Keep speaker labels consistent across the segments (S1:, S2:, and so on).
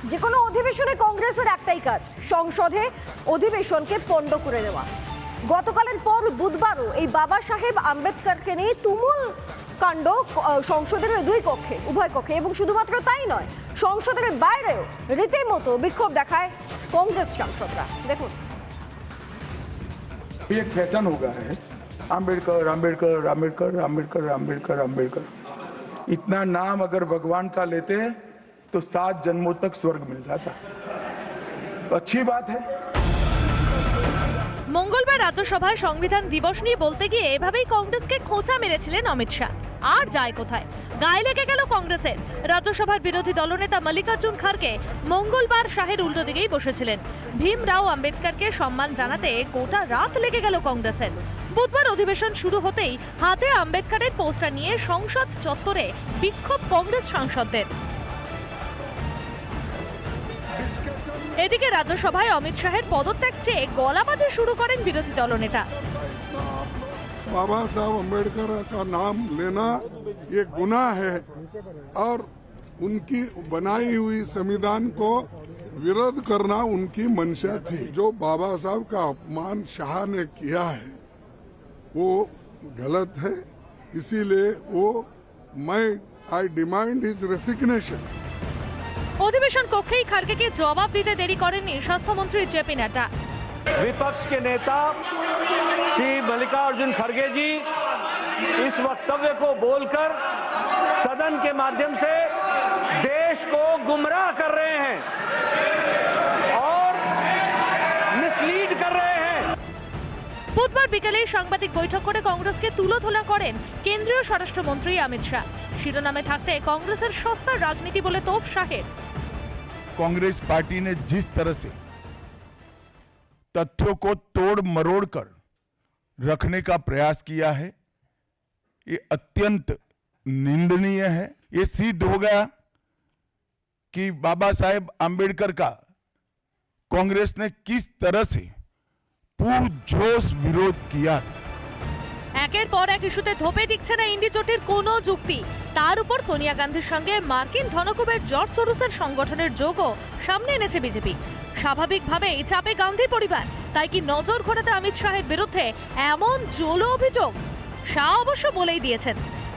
S1: যে কোনো অধিবেশনে কংগ্রেসের একটাই কাজ, সংসদে অধিবেশনকে পণ্ড করে দেওয়া। গতকালের পর বুধবারও এই বাবা সাহেব আম্বেদকরকে নিয়ে তুমুল কাণ্ড সংসদের উভয় কক্ষে, এবং শুধুমাত্র তাই নয়, সংসদের বাইরেও রীতিমতো বিক্ষোভ দেখায় কংগ্রেস সাংসদরা। দেখুন,
S2: एक फैशन हो गया है, आम्बेडकर आम्बेडकर आम्बेडकर आम्बेडकर आम्बेडकर आम्बेडकर। इतना नाम अगर भगवान का लेते तो 7 जन्मों तक स्वर्ग मिल जाता, तो अच्छी बात है।
S3: মঙ্গলবার রাজ্যসভায় সংবিধান দিবস নিয়ে বলতে গিয়ে এভাবেই কংগ্রেসকে খোঁচা মেরেছিলেন অমিত শাহ। আর যায় কোথায়, গায়ে লেগে গেল কংগ্রেসের। রাজ্যসভার বিরোধী দলনেতা মল্লিকার্জুন খারগে মঙ্গলবার শাহের উল্টো দিকেই বসেছিলেন। ভীমরাও আম্বেদকরকে সম্মান জানাতে গোটা রাত লেগে গেল কংগ্রেসের। বুধবার অধিবেশন শুরু হতেই হাতে আম্বেদকরের পোস্টার নিয়ে সংসদ চত্বরে বিক্ষোভ কংগ্রেস সাংসদদের। এদিকে রাজ্যসভায় অমিত শাহের পদত্যাগ চেয়ে গলাবাজি শুরু করেন বিরোধী দলনেতা।
S4: बाबा साहब अम्बेडकर का नाम लेना ये गुनाह है और उनकी बनाई हुई संविधान को विरोध करना उनकी मंशा थी। जो बाबा साहब का अपमान शाह ने किया है वो गलत है, इसीलिए वो आई डिमांड हिज रेसिग्नेशन।
S3: অধিবেশন কক্ষেই খারগেকে জবাব দিতে দেরি করেননি স্বাস্থ্যমন্ত্রী জেপি নাড্ডা।
S5: विपक्ष के नेता श्री मल्लिकार्जुन खड़गे जी इस वक्तव्य को बोलकर सदन के माध्यम से देश को गुमराह कर रहे हैं और मिसलीड कर रहे हैं।
S3: বুধবার বিকেলে সাংবাদিক বৈঠক করে কংগ্রেসকে তুলোধোলা করেন কেন্দ্রীয় স্বরাষ্ট্রমন্ত্রী অমিত শাহ। শিরোনামে থাকতে কংগ্রেসের সস্তার রাজনীতি বলে তোপ শাহের।
S2: कांग्रेस पार्टी ने जिस तरह से तथ्यों को तोड़ मरोड़ कर रखने का प्रयास किया है, ये अत्यंत निंदनीय है। ये सिद्ध हो गया कि बाबा साहेब आम्बेडकर का कांग्रेस ने किस तरह से पुरजोश विरोध किया।
S3: একের পর এক ইস্যুতে ধোপে টিকছে না ইন্ডি জোটের কোনো যুক্তি। তার উপর সোনিয়া গান্ধীর সঙ্গে মার্কিন ধনকুবের জর্জ সোরোসের সংগঠনের যোগও সামনে এনেছে বিজেপি। স্বাভাবিকভাবেই চাপে গান্ধী পরিবার, তাই কি নজর ঘোরাতে অমিত শাহের বিরুদ্ধে এমন জোলো অভিযোগ? শাহ অবশ্য বলেই দিয়েছেন,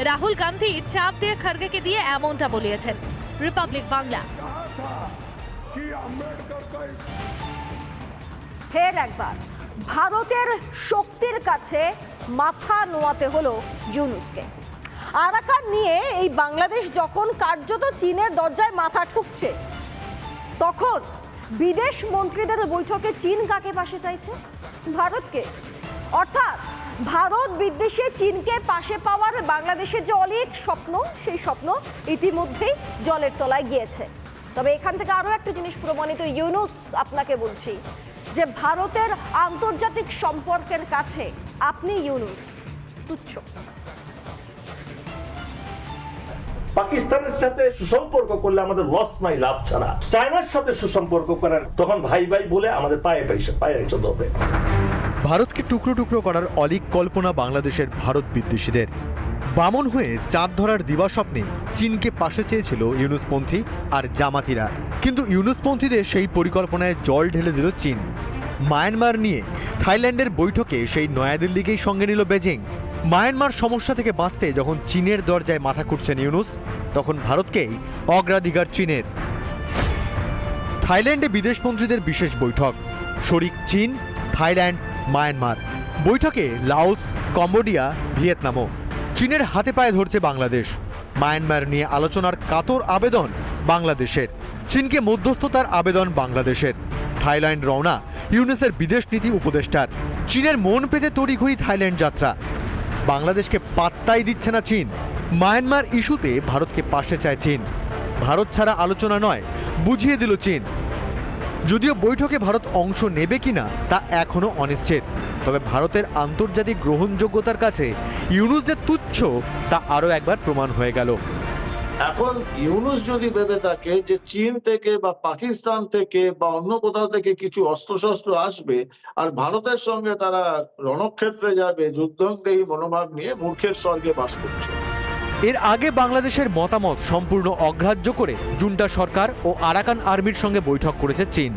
S3: রাহুল গান্ধী চাপ দিয়ে খারগেকে দিয়ে এমনটা বলিয়েছেন। রিপাবলিক বাংলা।
S1: ফের একবার ভারতের শক্তির কাছে মাথা নোয়াতে হলো ইউনূসকে। আরাকান নিয়ে এই বাংলাদেশ যখন কার্যত চীনের দরজায় মাথা ঠুকছে, তখন বিদেশ মন্ত্রীদের বৈঠকে চীন কাকে পাশে চাইছে? ভারতকে। অর্থাৎ ভারত বিদ্বেষে চীনকে পাশে পাওয়ার বাংলাদেশের যে অনেক স্বপ্ন, সেই স্বপ্ন ইতিমধ্যেই জলের তলায় গিয়েছে। তবে এখান থেকে আরও একটা জিনিস প্রমাণিত, ইউনূস আপনাকে বলছি যে ভারতের আন্তর্জাতিক সম্পর্কের কাছে আপনি ইউনূস তুচ্ছ।
S6: পাকিস্তানের সাথে সুসম্পর্ক করলে আমাদের লস নাই, লাভ ছাড়া। চায়নার সাথে সুসম্পর্ক করেন, তখন ভাই ভাই বলে আমাদের পায়ে এসে ধরবে।
S7: ভারতকে টুকরো টুকরো করার অলীক কল্পনা বাংলাদেশের ভারত বিদ্বেষীদের। বামন হয়ে চাঁদ ধরার দিবাস্বপ্নে চীনকে পাশে চেয়েছিল ইউনূসপন্থী আর জামাতিরা, কিন্তু ইউনূসপন্থীদের সেই পরিকল্পনায় জল ঢেলে দিল চীন। মায়ানমার নিয়ে থাইল্যান্ডের বৈঠকে সেই নয়াদিল্লিকেই সঙ্গে নিল বেজিং। মায়ানমার সমস্যা থেকে বাঁচতে যখন চীনের দরজায় মাথা কুটছেন ইউনূস, তখন ভারতকেই অগ্রাধিকার চীনের। থাইল্যান্ডে বিদেশমন্ত্রীদের বিশেষ বৈঠক, শরিক চীন, থাইল্যান্ড, মায়ানমার। বৈঠকে লাওস, কম্বোডিয়া, ভিয়েতনামও। চীনের হাতে পায়ে ধরছে বাংলাদেশ। মায়ানমার নিয়ে আলোচনার কাতর আবেদন বাংলাদেশের, চীনকে মধ্যস্থতার আবেদন বাংলাদেশের। থাইল্যান্ড রওনা ইউনূসের বিদেশ নীতি উপদেষ্টার। চীনের মন পেতে তড়িঘড়ি থাইল্যান্ড যাত্রা। বাংলাদেশকে পাত্তাই দিচ্ছে না চীন। মায়ানমার ইস্যুতে ভারতকে পাশে চায় চীন। ভারত ছাড়া আলোচনা নয়, বুঝিয়ে দিল চীন। যদিও বৈঠকে ভারত অংশ নেবে কিনা তা এখনো অনিশ্চিত, তবে ভারতের আন্তর্জাতিক গ্রহণযোগ্যতার কাছে ইউনূস যে তুচ্ছ তা আরও একবার প্রমাণ হয়ে গেল।
S8: এখন ইউনূস যদি ভেবে থাকে যে চীন থেকে বা পাকিস্তান থেকে বা অন্য কোথাও থেকে কিছু অস্ত্রশস্ত্র আসবে আর ভারতের সঙ্গে তারা রণক্ষেত্রে যাবে, যুদ্ধংদেহী মনোভাব নিয়ে মূর্খের স্বর্গে বাস করছে।
S7: এর আগে বাংলাদেশের মতামত সম্পূর্ণ অগ্রাহ্য করে জুন্টা সরকার ও আরাকান আর্মির সঙ্গে বৈঠক করেছে চীন।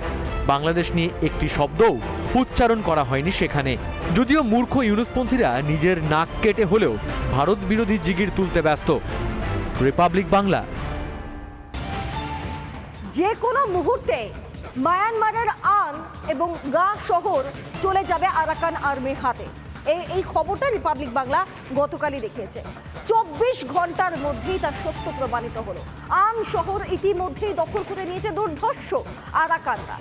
S7: বাংলাদেশ নিয়ে একটি শব্দও উচ্চারণ করা হয়নি সেখানে। যদিও মূর্খ ইউনুসপন্থীরা নিজের নাক কেটে হলেও ভারত বিরোধী জিগির তুলতে ব্যস্ত। রিপাবলিক বাংলা।
S1: যে কোনো মুহূর্তে মায়ানমারের আন এবং গা শহর চলে যাবে আরাকান আর্মির হাতে। এই খবরটা রিপাবলিক বাংলা গতকালই দেখিয়েছে। 24 ঘন্টার মধ্যেই তার সত্য প্রমাণিত হলো। আন শহর ইতিমধ্যেই দখল করে নিয়েছে দুর্ধর্ষ আরাকানরা।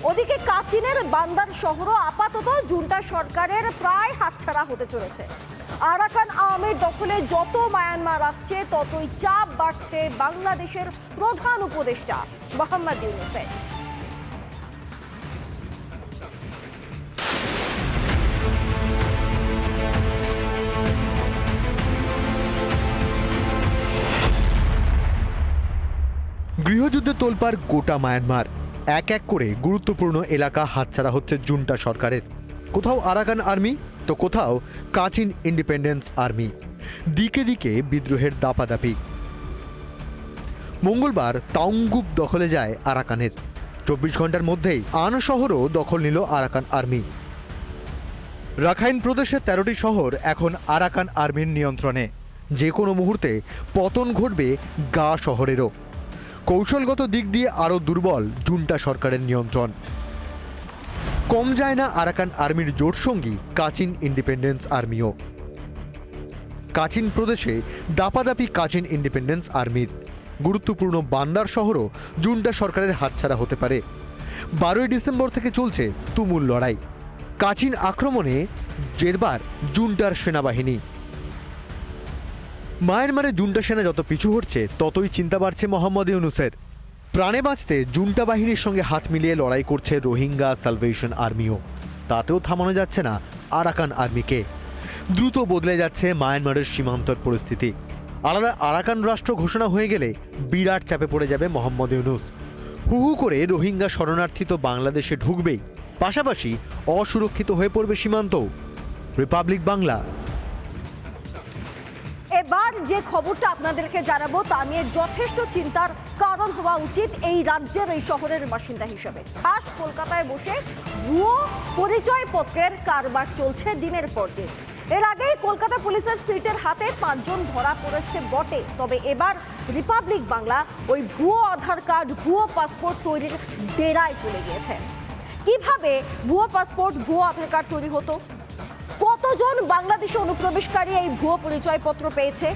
S1: ওদিকে কাচিনের বান্দার শহরও আপাতত জুন্টা সরকারের প্রায় হাতছাড়া হতে চলেছে। আরাকান আর্মির দখলে যত মায়ানমার আসছে ততই চাপ বাড়ছে বাংলাদেশের প্রধান উপদেষ্টা মোহাম্মদ ইউনূসের।
S7: গৃহযুদ্ধে তোলপাড় গোটা মায়ানমার। এক এক করে গুরুত্বপূর্ণ এলাকা হাতছাড়া হচ্ছে জুন্টা সরকারের। কোথাও আরাকান আর্মি তো কোথাও কাচিন ইন্ডিপেন্ডেন্স আর্মি। দিকে দিকে বিদ্রোহের দাপাদাপি। মঙ্গলবার তাওঙ্গুক দখলে যায় আরাকানের। 24 ঘন্টার মধ্যেই আন শহরও দখল নিল আরাকান আর্মি। রাখাইন প্রদেশের 13টি শহর এখন আরাকান আর্মির নিয়ন্ত্রণে। যে কোনো মুহূর্তে পতন ঘটবে গা শহরেরও। কৌশলগত দিক দিয়ে আরও দুর্বল জুন্টা সরকারের নিয়ন্ত্রণ। কম যায় না আরাকান আর্মির জোটসঙ্গী কাচিন ইন্ডিপেন্ডেন্স আর্মিও। কাচিন প্রদেশে দাপাদাপি কাচিন ইন্ডিপেন্ডেন্স আর্মির। গুরুত্বপূর্ণ বান্দার শহরও জুন্টা সরকারের হাতছাড়া হতে পারে। 12ই ডিসেম্বর থেকে চলছে তুমুল লড়াই। কাচিন আক্রমণে জেরবার জুন্টার সেনাবাহিনী। মায়ানমারে জুন্টা সেনা যত পিছু হটছে ততই চিন্তা বাড়ছে মোহাম্মদ ইউনূসের। প্রাণে বাঁচতে জুন্টা বাহিনীর সঙ্গে হাত মিলিয়ে লড়াই করছে রোহিঙ্গা সালভেশন আর্মিও। তাতেও থামানো যাচ্ছে না আরাকান আর্মিকে। দ্রুত বদলে যাচ্ছে মায়ানমারের সীমান্তর পরিস্থিতি। আলাদা আরাকান রাষ্ট্র ঘোষণা হয়ে গেলে বিরাট চাপে পড়ে যাবে মোহাম্মদ ইউনূস। হু হু করে রোহিঙ্গা শরণার্থী তো বাংলাদেশে ঢুকবেই, পাশাপাশি অসুরক্ষিত হয়ে পড়বে সীমান্তও। রিপাবলিক বাংলা।
S1: এবার যে খবরটা আপনাদেরকে জানাবো তা নিয়ে যথেষ্ট চিন্তার কারণ হওয়া উচিত এই রাজ্যের এই শহরের বাসিন্দা হিসেবে। খাস কলকাতায় বসে ভুয়ো পরিচয়পত্রের কারবার চলছে দিনের পর দিন। এর আগেই কলকাতা পুলিশের সিটের হাতে 5 জন ধরা পড়েছে বটে, তবে এবার রিপাবলিক বাংলা ওই ভুয়ো আধার কার্ড, ভুয়ো পাসপোর্ট তৈরির ডেরায় চলে গিয়েছে। কিভাবে ভুয়ো পাসপোর্ট, ভুয়ো আধার কার্ড তৈরি হতো, কতজন বাংলাদেশে অনুপ্রবেশকারী এই ভুয়ো পরিচয়পত্র পেয়েছে,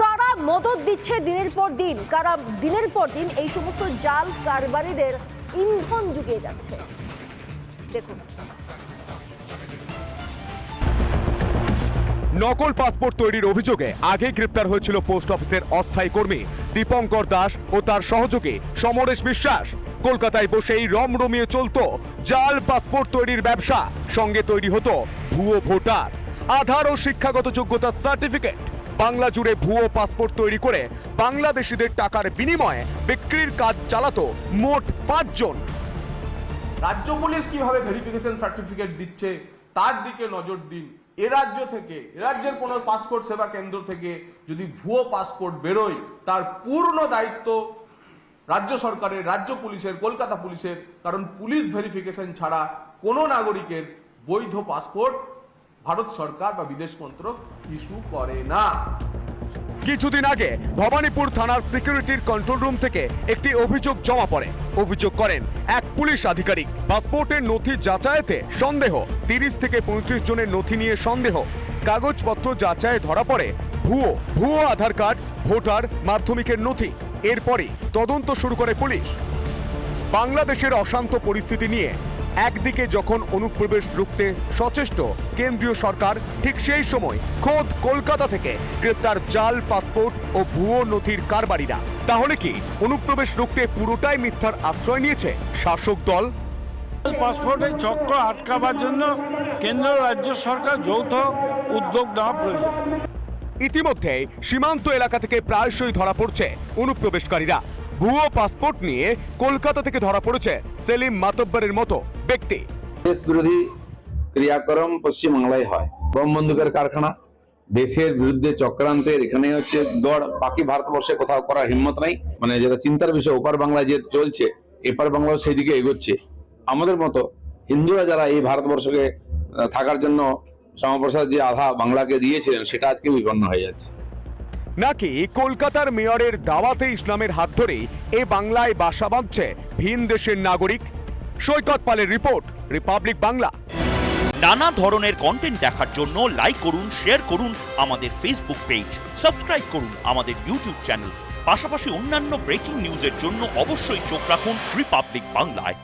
S1: কারা মদত দিচ্ছে দিনের পর দিন, কারা দিনের পর দিন এই সমস্ত জাল কারবারিদের ইন্ধন জুগিয়ে যাচ্ছে, দেখুন।
S9: নকল পাসপোর্ট তৈরির অভিযোগে আগে গ্রেপ্তার হয়েছিল পোস্ট অফিসের অস্থায়ী কর্মী দীপঙ্কর দাস ও তার সহযোগী সমরেশ বিশ্বাস। কলকাতায় বসেই রমরমিয়ে চলত জাল পাসপোর্ট তৈরির ব্যবসা। সঙ্গে তৈরি হতো ভুয়ো ভোটার, আধার ও শিক্ষাগত যোগ্যতার সার্টিফিকেট। বাংলা জুড়ে ভুয়ো পাসপোর্ট তৈরি করে বাংলাদেশিদের টাকার বিনিময়ে বিক্রির কাজ চালাতো মোট 5 জন।
S10: রাজ্য পুলিশ কিভাবে ভেরিফিকেশন সার্টিফিকেট দিচ্ছে তার দিকে নজর দিন। এ রাজ্য থেকে, এ রাজ্যের কোনো পাসপোর্ট সেবা কেন্দ্র থেকে যদি ভুয়ো পাসপোর্ট বেরোয় তার পূর্ণ দায়িত্ব রাজ্য সরকারের, রাজ্য পুলিশের, কলকাতা পুলিশের। কারণ পুলিশ ভেরিফিকেশন ছাড়া কোনো নাগরিকের বৈধ পাসপোর্ট ভারত সরকার বা বিদেশ মন্ত্রক ইস্যু করে না।
S9: কিছুদিন আগে ভবানীপুর থানার সিকিউরিটির কন্ট্রোল রুম থেকে একটি অভিযোগ জমা পড়ে। অভিযোগ করেন এক পুলিশ আধিকারিক। পাসপোর্টের নথি যাচাইতে সন্দেহ, 30 থেকে 35 জনের নথি নিয়ে সন্দেহ। কাগজপত্র যাচাইয়ে ধরা পড়ে ভুয়ো আধার কার্ড, ভোটার, মাধ্যমিকের নথি। এরপরই তদন্ত শুরু করে পুলিশ। বাংলাদেশের অশান্ত পরিস্থিতি নিয়ে একদিকে যখন অনুপ্রবেশ রুখতে সচেষ্ট কেন্দ্রীয় সরকার, ঠিক সেই সময় খোদ কলকাতা থেকে গ্রেপ্তার জাল পাসপোর্ট ও ভুয়ো নথির কারবারিরা। তাহলে কি অনুপ্রবেশ রুখতে পুরোটাই মিথ্যার আশ্রয় নিয়েছে শাসক দল?
S11: পাসপোর্টের চক্র আটকাবার জন্য কেন্দ্র রাজ্য সরকার যৌথ উদ্যোগ নেওয়া প্রয়োজন।
S9: ইতিমধ্যে সীমান্ত এলাকা থেকে প্রায়শই ধরা পড়ছে অনুপ্রবেশকারীরা। ভুয়ো পাসপোর্ট নিয়ে কলকাতা থেকে ধরা পড়েছে সেলিম মাতব্বরের মতো ব্যক্তি।
S12: দেশ বিরোধী ক্রিয়াকর্ম পশ্চিমবাংলায় হয়। বোম বন্দুকের কারখানা, দেশের বিরুদ্ধে চক্রান্তের এখানে হচ্ছে দৌড়, বাকি ভারতবর্ষে কোথাও করার হিম্মত নাই। মানে যেটা চিন্তার বিষয়, ওপার বাংলায় যে চলছে এপার বাংলাও সেই দিকে এগোচ্ছে। আমাদের মতো হিন্দুরা যারা এই ভারতবর্ষকে থাকার জন্য শ্যামাপ্রসাদ যে আধা বাংলাকে দিয়েছিলেন সেটা আজকে বিপন্ন হয়ে যাচ্ছে।
S9: নাকি কলকাতার মেয়রের দাওয়াতে ইসলামের হাত ধরে এ বাংলায় বাসা বাঁধছে ভিন দেশের নাগরিক? সৈকত পালের রিপোর্ট, রিপাবলিক বাংলা।
S13: নানা ধরনের কন্টেন্ট দেখার জন্য লাইক করুন, শেয়ার করুন আমাদের ফেসবুক পেজ, সাবস্ক্রাইব করুন আমাদের ইউটিউব চ্যানেল। পাশাপাশি অন্যান্য ব্রেকিং নিউজের জন্য অবশ্যই চোখ রাখুন রিপাবলিক বাংলায়।